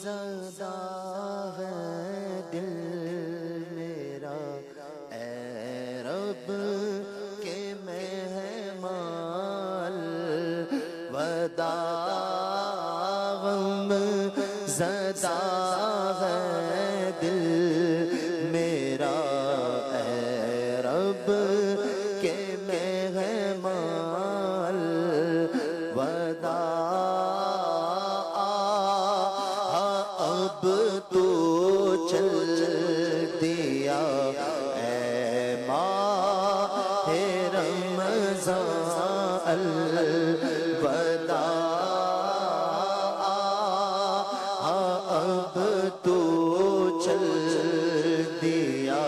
زدہ ہے دل میرا اے رب کے مہمان وداع غم زدہ ہے دل میرا اے رب کے مہمان وداع اب تو چل دیا اے ماہ رمضان الوداع اب تو چل دیا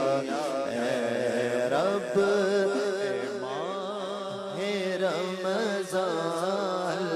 اے رب ماہ رمضان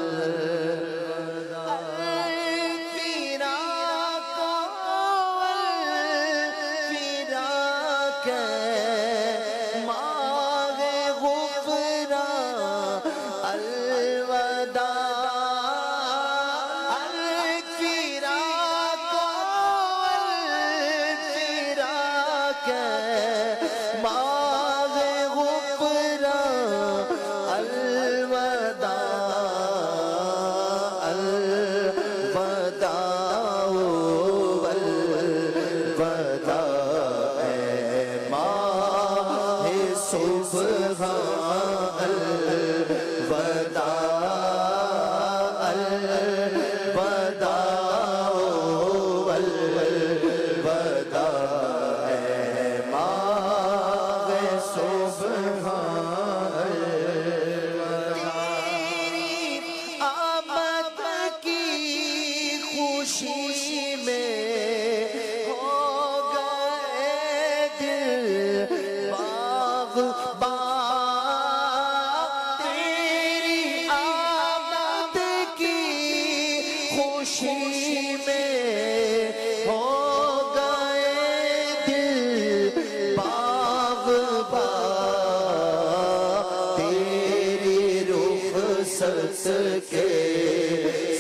کے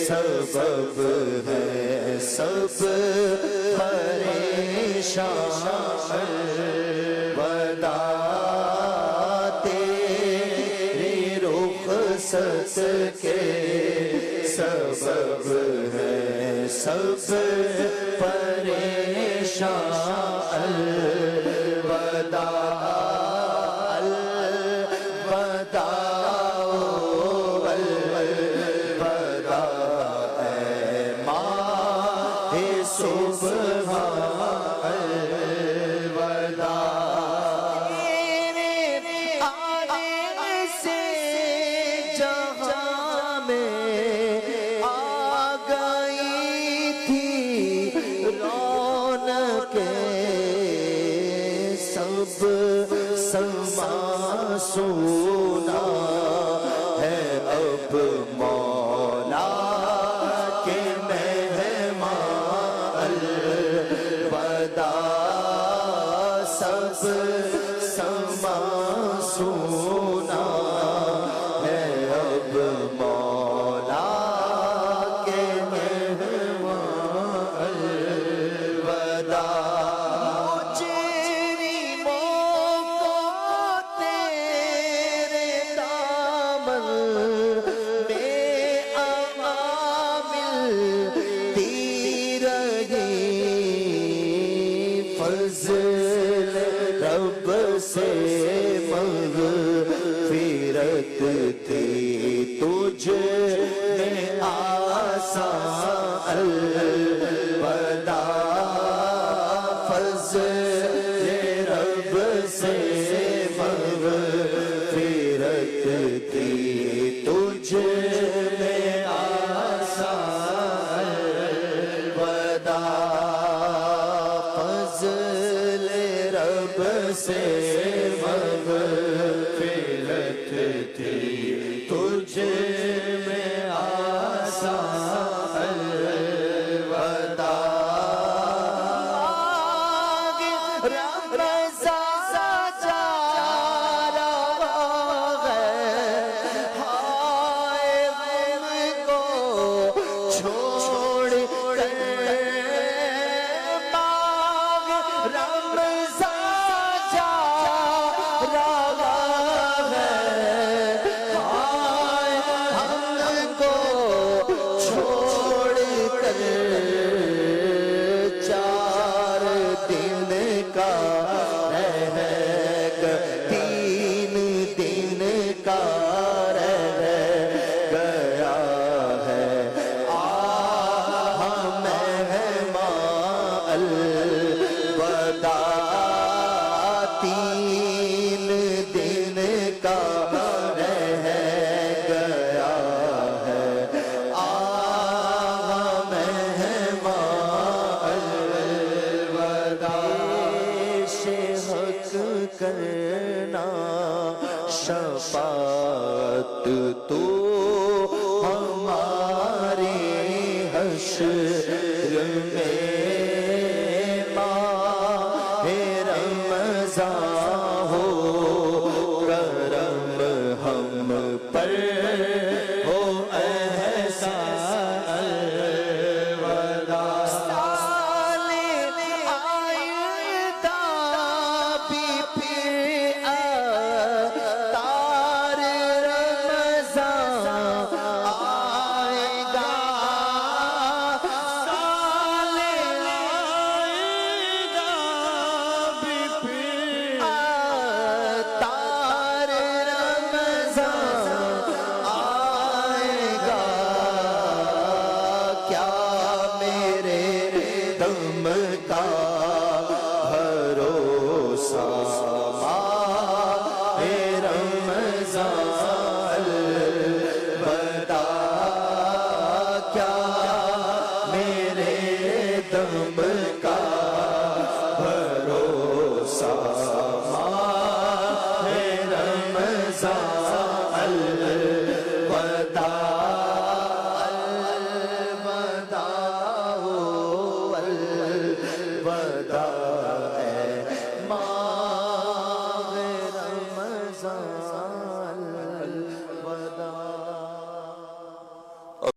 سبب ہے سب پریشان وداع تیری رخصت کے سبب ہے سب پریشان الوداع سما سونا ہے اب مولا کے مہمان الوداع سب سما سونا ہے اب مولا کے مہمان الوداع فضل رب سے مغفرت تھی تجھ میں آسان الوداع فضل رب سے مغفرت تھی تجھ میں آسان الوداع فضل رب سے مغفرت تھی تجھ میں آسان الوداع چھوڑ کر شفاعت تو ہماری حشر میں ماہ رمضان ہو کرم ہم پر ہو احسان الوداع سال آئندہ بھی پھر تار رمضان آئے گا سال آئندہ بھی پھر تار رمضان آئے گا کیا میرے دم کا بھروسہ ماہ رمضان الوداع کیا میرے دم کا بھروسہ ماہ رمضان